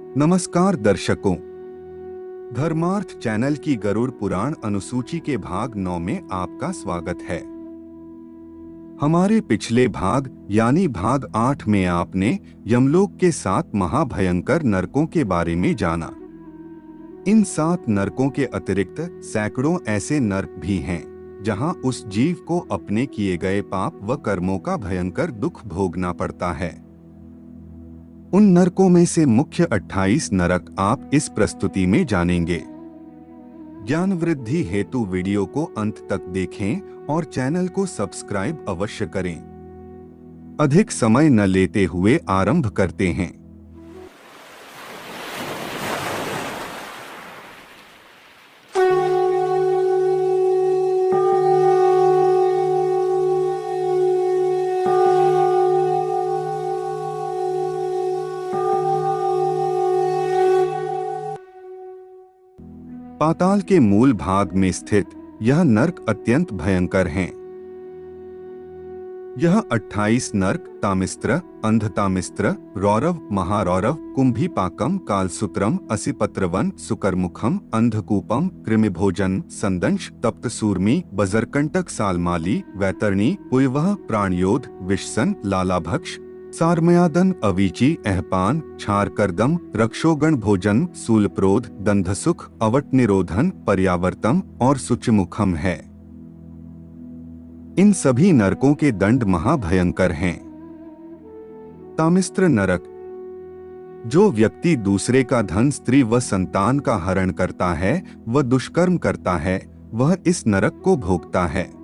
नमस्कार दर्शकों, धर्मार्थ चैनल की गरुड़ पुराण अनुसूची के भाग 9 में आपका स्वागत है। हमारे पिछले भाग यानी भाग 8 में आपने यमलोक के 7 महाभयंकर नरकों के बारे में जाना। इन 7 नरकों के अतिरिक्त सैकड़ों ऐसे नरक भी हैं जहां उस जीव को अपने किए गए पाप व कर्मों का भयंकर दुख भोगना पड़ता है। उन नरकों में से मुख्य 28 नरक आप इस प्रस्तुति में जानेंगे। ज्ञान वृद्धि हेतु वीडियो को अंत तक देखें और चैनल को सब्सक्राइब अवश्य करें। अधिक समय न लेते हुए आरंभ करते हैं। पाताल के मूल भाग में स्थित यह नरक अत्यंत भयंकर हैं। यह 28 नरक तामिस्त्र, अंधतामिस्त्र, रौरव, महारौरव, कुंभीपाकम, कालसूत्रम, असिपत्रवन, सुकरमुखम, अंधकूपम, कृमिभोजन, संदंश, तप्तसूर्मी, बजरकंटक, सालमाली, वैतरणी, पुयवह, प्राणयोध, विषसन, लालाभक्ष, सारमयादन, अवीची, अहपान, क्षारकर्दम, रक्षोगण भोजन, सूलप्रोध, दंधसुख, अवट निरोधन, पर्यावर्तम और सुचिमुखम है। इन सभी नरकों के दंड महाभयंकर हैं। तामिस्त्र नरक, जो व्यक्ति दूसरे का धन, स्त्री व संतान का हरण करता है व दुष्कर्म करता है, वह इस नरक को भोगता है।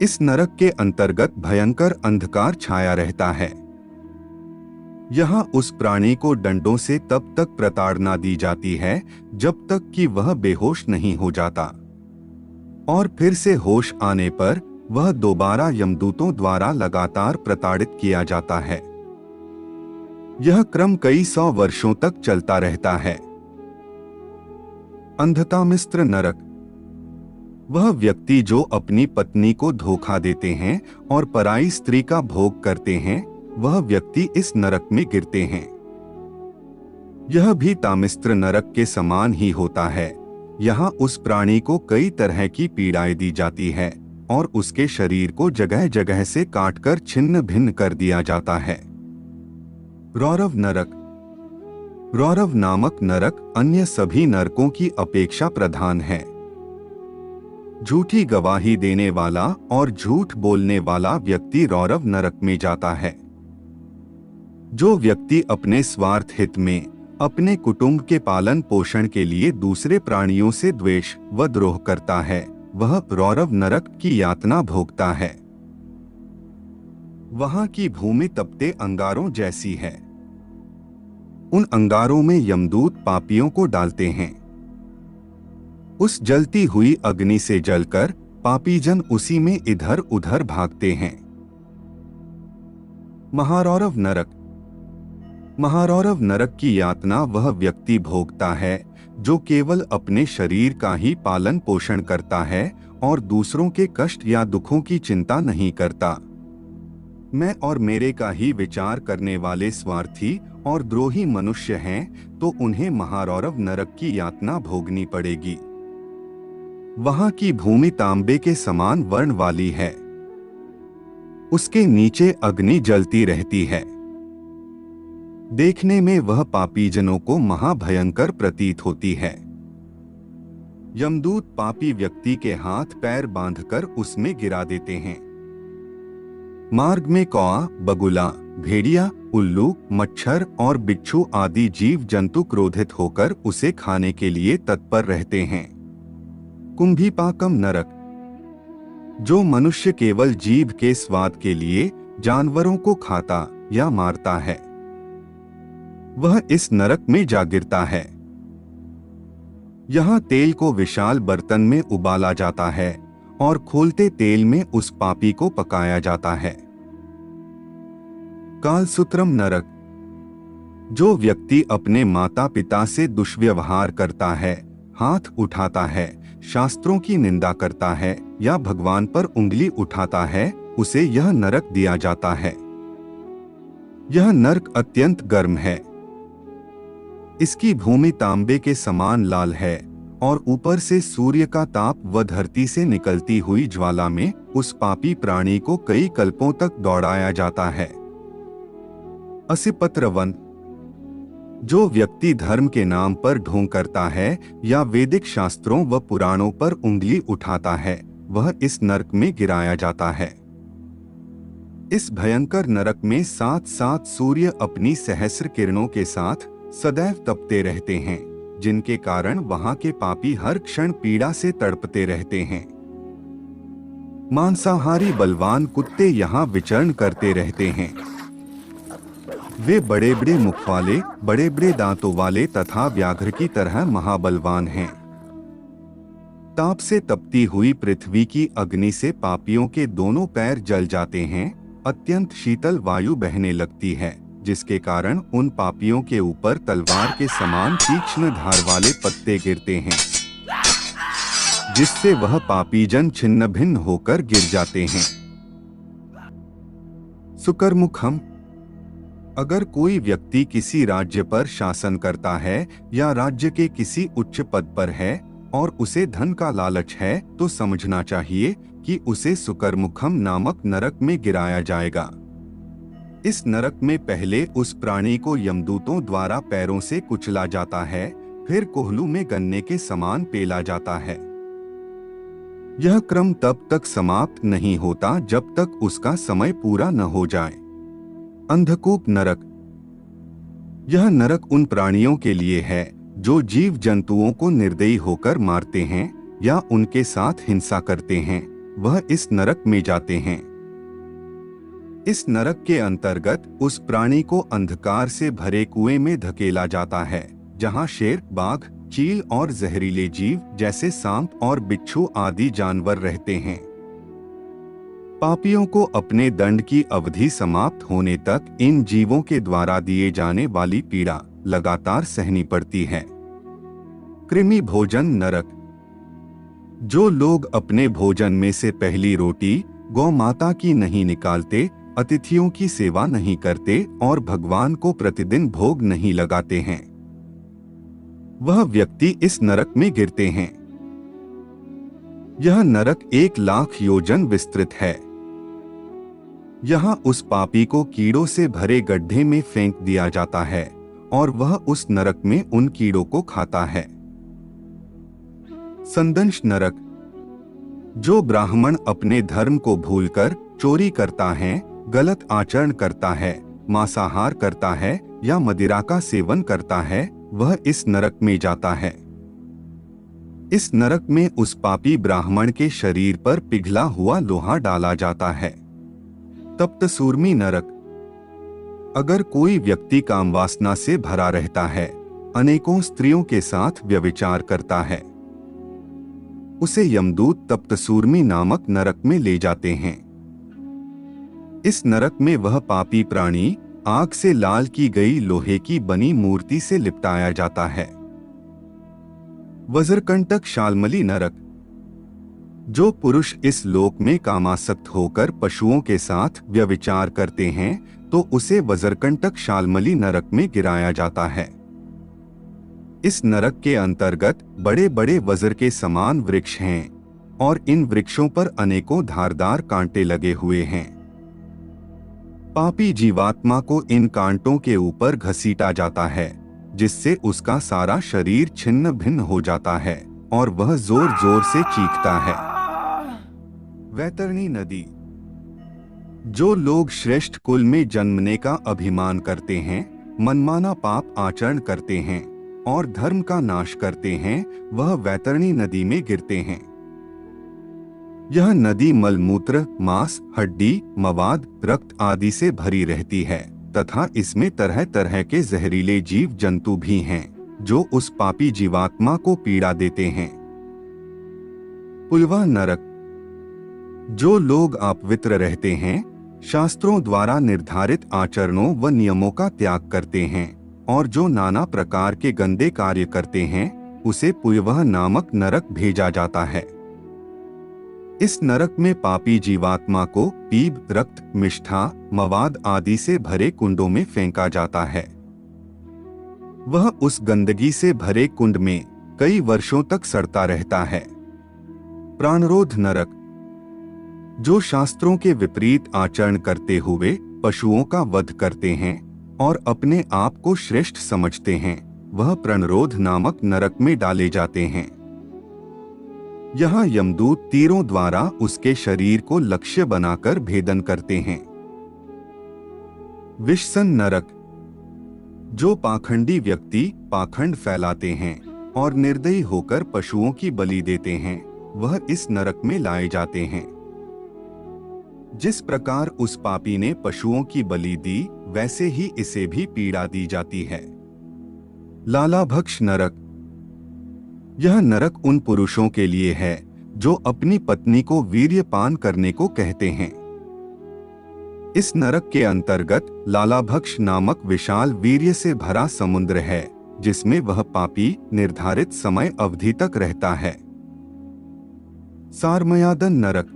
इस नरक के अंतर्गत भयंकर अंधकार छाया रहता है। यहाँ उस प्राणी को डंडों से तब तक प्रताड़ना दी जाती है जब तक कि वह बेहोश नहीं हो जाता, और फिर से होश आने पर वह दोबारा यमदूतों द्वारा लगातार प्रताड़ित किया जाता है। यह क्रम कई 100 वर्षों तक चलता रहता है। अंधतामिस्त्र नरक, वह व्यक्ति जो अपनी पत्नी को धोखा देते हैं और पराई स्त्री का भोग करते हैं, वह व्यक्ति इस नरक में गिरते हैं। यह भी तामिस्त्र नरक के समान ही होता है। यहाँ उस प्राणी को कई तरह की पीड़ाएं दी जाती है और उसके शरीर को जगह जगह से काटकर छिन्न भिन्न कर दिया जाता है। रौरव नरक, रौरव नामक नरक अन्य सभी नरकों की अपेक्षा प्रधान है। झूठी गवाही देने वाला और झूठ बोलने वाला व्यक्ति रौरव नरक में जाता है। जो व्यक्ति अपने स्वार्थ हित में अपने कुटुंब के पालन पोषण के लिए दूसरे प्राणियों से द्वेष व द्रोह करता है, वह रौरव नरक की यातना भोगता है। वहां की भूमि तपते अंगारों जैसी है। उन अंगारों में यमदूत पापियों को डालते हैं। उस जलती हुई अग्नि से जलकर पापीजन उसी में इधर उधर भागते हैं। महारौरव नरक, महारौरव नरक की यातना वह व्यक्ति भोगता है जो केवल अपने शरीर का ही पालन पोषण करता है और दूसरों के कष्ट या दुखों की चिंता नहीं करता। मैं और मेरे का ही विचार करने वाले स्वार्थी और द्रोही मनुष्य हैं तो उन्हें महारौरव नरक की यातना भोगनी पड़ेगी। वहां की भूमि तांबे के समान वर्ण वाली है। उसके नीचे अग्नि जलती रहती है। देखने में वह पापीजनों को महाभयंकर प्रतीत होती है। यमदूत पापी व्यक्ति के हाथ पैर बांधकर उसमें गिरा देते हैं। मार्ग में कौआ, बगुला, भेड़िया, उल्लू, मच्छर और बिच्छू आदि जीव जंतु क्रोधित होकर उसे खाने के लिए तत्पर रहते हैं। कुंभीपाकम नरक, जो मनुष्य केवल जीभ के स्वाद के लिए जानवरों को खाता या मारता है, वह इस नरक में जा गिरता है। यहाँ तेल को विशाल बर्तन में उबाला जाता है और खोलते तेल में उस पापी को पकाया जाता है। कालसूत्रम नरक, जो व्यक्ति अपने माता पिता से दुष्व्यवहार करता है, हाथ उठाता है, शास्त्रों की निंदा करता है या भगवान पर उंगली उठाता है, उसे यह नरक दिया जाता है। यह नरक अत्यंत गर्म है। इसकी भूमि तांबे के समान लाल है और ऊपर से सूर्य का ताप व धरती से निकलती हुई ज्वाला में उस पापी प्राणी को कई कल्पों तक दौड़ाया जाता है। असिपत्र वन। जो व्यक्ति धर्म के नाम पर ढोंग करता है या वैदिक शास्त्रों व पुराणों पर उंगली उठाता है, वह इस नरक में गिराया जाता है। इस भयंकर नरक में 7 सूर्य अपनी सहस्र किरणों के साथ सदैव तपते रहते हैं, जिनके कारण वहां के पापी हर क्षण पीड़ा से तड़पते रहते हैं। मांसाहारी बलवान कुत्ते यहाँ विचरण करते रहते हैं। वे बड़े बड़े मुख वाले, बड़े बड़े दांतों वाले तथा व्याघ्र की तरह महाबलवान हैं। ताप से तपती हुई पृथ्वी की अग्नि से पापियों के दोनों पैर जल जाते हैं। अत्यंत शीतल वायु बहने लगती है, जिसके कारण उन पापियों के ऊपर तलवार के समान तीक्ष्ण धार वाले पत्ते गिरते हैं, जिससे वह पापी जन छिन्न भिन्न होकर गिर जाते हैं। सुकरमुखम। अगर कोई व्यक्ति किसी राज्य पर शासन करता है या राज्य के किसी उच्च पद पर है और उसे धन का लालच है, तो समझना चाहिए कि उसे सुकरमुखम नामक नरक में गिराया जाएगा। इस नरक में पहले उस प्राणी को यमदूतों द्वारा पैरों से कुचला जाता है, फिर कोहलू में गन्ने के समान पेला जाता है। यह क्रम तब तक समाप्त नहीं होता जब तक उसका समय पूरा न हो जाए। अंधकूप नरक। यह नरक उन प्राणियों के लिए है जो जीव जंतुओं को निर्दयी होकर मारते हैं या उनके साथ हिंसा करते हैं, वह इस नरक में जाते हैं। इस नरक के अंतर्गत उस प्राणी को अंधकार से भरे कुएं में धकेला जाता है, जहां शेर, बाघ, चील और जहरीले जीव जैसे सांप और बिच्छू आदि जानवर रहते हैं। पापियों को अपने दंड की अवधि समाप्त होने तक इन जीवों के द्वारा दिए जाने वाली पीड़ा लगातार सहनी पड़ती है। कृमि भोजन नरक। जो लोग अपने भोजन में से पहली रोटी गौ माता की नहीं निकालते, अतिथियों की सेवा नहीं करते और भगवान को प्रतिदिन भोग नहीं लगाते हैं, वह व्यक्ति इस नरक में गिरते हैं। यह नरक 1,00,000 योजन विस्तृत है। यहाँ उस पापी को कीड़ों से भरे गड्ढे में फेंक दिया जाता है और वह उस नरक में उन कीड़ों को खाता है। संदंश नरक। जो ब्राह्मण अपने धर्म को भूलकर चोरी करता है, गलत आचरण करता है, मांसाहार करता है या मदिरा का सेवन करता है, वह इस नरक में जाता है। इस नरक में उस पापी ब्राह्मण के शरीर पर पिघला हुआ लोहा डाला जाता है। तप्त सूर्मी नरक। अगर कोई व्यक्ति कामवासना से भरा रहता है, अनेकों स्त्रियों के साथ व्यभिचार करता है, उसे यमदूत तप्त सूर्मी नामक नरक में ले जाते हैं। इस नरक में वह पापी प्राणी आग से लाल की गई लोहे की बनी मूर्ति से लिपटाया जाता है। वज्रकंटक शाल्मली नरक। जो पुरुष इस लोक में कामासक्त होकर पशुओं के साथ व्यभिचार करते हैं, तो उसे वज्रकंटक शाल्मली नरक में गिराया जाता है। इस नरक के अंतर्गत बड़े बड़े वज्र के समान वृक्ष हैं और इन वृक्षों पर अनेकों धारदार कांटे लगे हुए हैं। पापी जीवात्मा को इन कांटों के ऊपर घसीटा जाता है, जिससे उसका सारा शरीर छिन्न भिन्न हो जाता है और वह जोर जोर से चीखता है। वैतरणी नदी। जो लोग श्रेष्ठ कुल में जन्मने का अभिमान करते हैं, मनमाना पाप आचरण करते हैं और धर्म का नाश करते हैं, वह वैतरणी नदी में गिरते हैं। यह नदी मलमूत्र, मांस, हड्डी, मवाद, रक्त आदि से भरी रहती है तथा इसमें तरह तरह के जहरीले जीव जंतु भी हैं, जो उस पापी जीवात्मा को पीड़ा देते हैं। पुलवा नरक। जो लोग अपवित्र रहते हैं, शास्त्रों द्वारा निर्धारित आचरणों व नियमों का त्याग करते हैं और जो नाना प्रकार के गंदे कार्य करते हैं, उसे पुलवा नामक नरक भेजा जाता है। इस नरक में पापी जीवात्मा को पीप, रक्त, मिष्ठा, मवाद आदि से भरे कुंडों में फेंका जाता है। वह उस गंदगी से भरे कुंड में कई वर्षों तक सड़ता रहता है। प्राणरोध नरक, जो शास्त्रों के विपरीत आचरण करते हुए पशुओं का वध करते हैं और अपने आप को श्रेष्ठ समझते हैं, वह प्राणरोध नामक नरक में डाले जाते हैं। यहाँ यमदूत तीरों द्वारा उसके शरीर को लक्ष्य बनाकर भेदन करते हैं। विषसन नरक, जो पाखंडी व्यक्ति पाखंड फैलाते हैं और निर्दयी होकर पशुओं की बलि देते हैं, वह इस नरक में लाए जाते हैं। जिस प्रकार उस पापी ने पशुओं की बलि दी, वैसे ही इसे भी पीड़ा दी जाती है। लालाभक्ष नरक, यह नरक उन पुरुषों के लिए है जो अपनी पत्नी को वीर्यपान करने को कहते हैं। इस नरक के अंतर्गत लालाभक्ष नामक विशाल वीर्य से भरा समुद्र है, जिसमें वह पापी निर्धारित समय अवधि तक रहता है। सारमयादन नरक,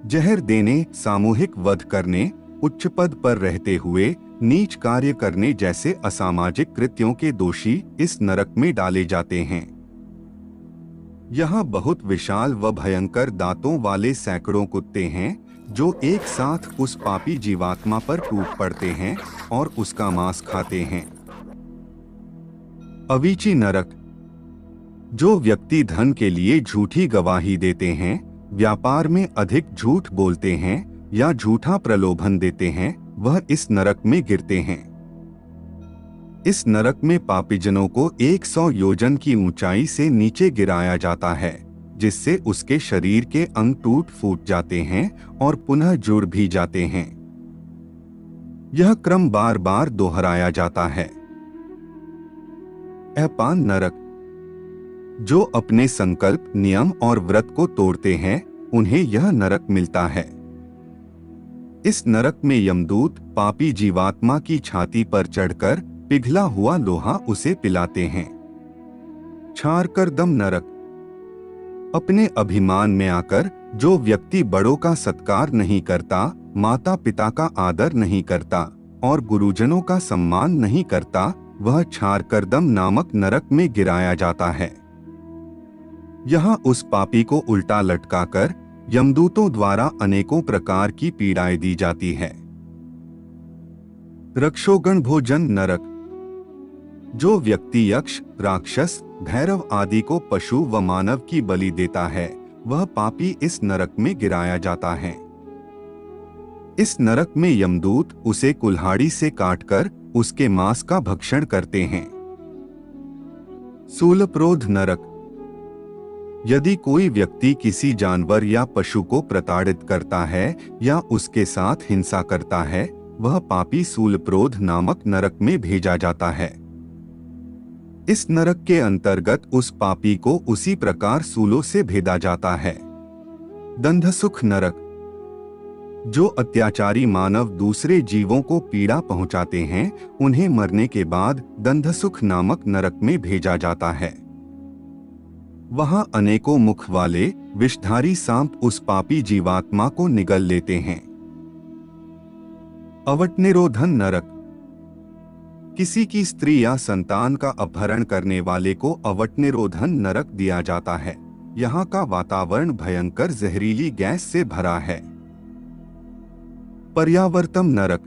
जहर देने, सामूहिक वध करने, उच्च पद पर रहते हुए नीच कार्य करने जैसे असामाजिक कृत्यों के दोषी इस नरक में डाले जाते हैं। यहाँ बहुत विशाल व भयंकर दांतों वाले सैकड़ों कुत्ते हैं जो एक साथ उस पापी जीवात्मा पर टूट पड़ते हैं और उसका मांस खाते हैं। अवीची नरक, जो व्यक्ति धन के लिए झूठी गवाही देते हैं, व्यापार में अधिक झूठ बोलते हैं या झूठा प्रलोभन देते हैं, वह इस नरक में गिरते हैं। इस नरक में पापीजनों को 100 योजन की ऊंचाई से नीचे गिराया जाता है, जिससे उसके शरीर के अंग टूट फूट जाते हैं और पुनः जुड़ भी जाते हैं। यह क्रम बार बार दोहराया जाता है। अपान नरक, जो अपने संकल्प, नियम और व्रत को तोड़ते हैं, उन्हें यह नरक मिलता है। इस नरक में यमदूत पापी जीवात्मा की छाती पर चढ़कर पिघला हुआ लोहा उसे पिलाते हैं। छारकर दम नरक, अपने अभिमान में आकर जो व्यक्ति बड़ों का सत्कार नहीं करता, माता पिता का आदर नहीं करता और गुरुजनों का सम्मान नहीं करता, वह छारकर दम नामक नरक में गिराया जाता है। यहाँ उस पापी को उल्टा लटकाकर यमदूतों द्वारा अनेकों प्रकार की पीड़ाएं दी जाती है। रक्षोगण भोजन नरक, जो व्यक्ति यक्ष, राक्षस, भैरव आदि को पशु व मानव की बलि देता है, वह पापी इस नरक में गिराया जाता है। इस नरक में यमदूत उसे कुल्हाड़ी से काटकर उसके मांस का भक्षण करते हैं। शूलप्रोध नरक, यदि कोई व्यक्ति किसी जानवर या पशु को प्रताड़ित करता है या उसके साथ हिंसा करता है, वह पापी शूलप्रोध नामक नरक में भेजा जाता है। इस नरक के अंतर्गत उस पापी को उसी प्रकार सूलों से भेदा जाता है। दंधसुख नरक, जो अत्याचारी मानव दूसरे जीवों को पीड़ा पहुंचाते हैं, उन्हें मरने के बाद दंधसुख नामक नरक में भेजा जाता है। वहां अनेकों मुख वाले विषधारी सांप उस पापी जीवात्मा को निगल लेते हैं। अवटनिरोधन नरक, किसी की स्त्री या संतान का अपहरण करने वाले को अवटनिरोधन नरक दिया जाता है। यहाँ का वातावरण भयंकर जहरीली गैस से भरा है। पर्यावर्तम नरक,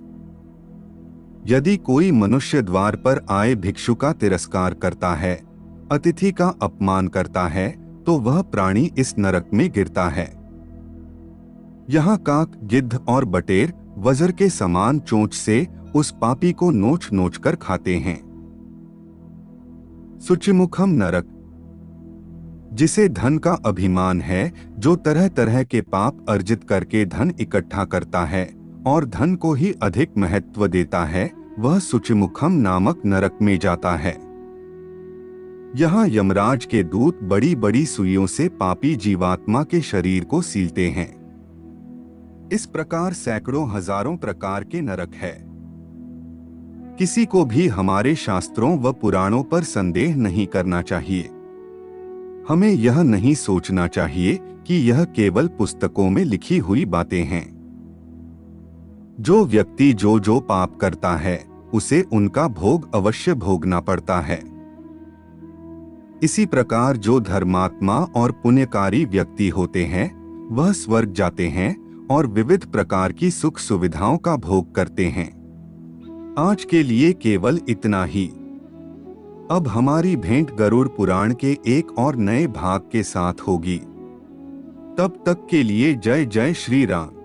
यदि कोई मनुष्य द्वार पर आए भिक्षु का तिरस्कार करता है, अतिथि का अपमान करता है, तो वह प्राणी इस नरक में गिरता है। यहाँ काक, गिद्ध और बटेर वज्र के समान चोंच से उस पापी को नोच नोच कर खाते हैं। शुचिमुखम नरक, जिसे धन का अभिमान है, जो तरह तरह के पाप अर्जित करके धन इकट्ठा करता है और धन को ही अधिक महत्व देता है, वह शुचिमुखम नामक नरक में जाता है। यहाँ यमराज के दूत बड़ी बड़ी सुइयों से पापी जीवात्मा के शरीर को सीलते हैं। इस प्रकार सैकड़ों हजारों प्रकार के नरक है। किसी को भी हमारे शास्त्रों व पुराणों पर संदेह नहीं करना चाहिए। हमें यह नहीं सोचना चाहिए कि यह केवल पुस्तकों में लिखी हुई बातें हैं। जो व्यक्ति जो पाप करता है, उसे उनका भोग अवश्य भोगना पड़ता है। इसी प्रकार जो धर्मात्मा और पुण्यकारी व्यक्ति होते हैं वह स्वर्ग जाते हैं और विविध प्रकार की सुख सुविधाओं का भोग करते हैं। आज के लिए केवल इतना ही। अब हमारी भेंट गरुड़ पुराण के एक और नए भाग के साथ होगी। तब तक के लिए जय जय श्री राम।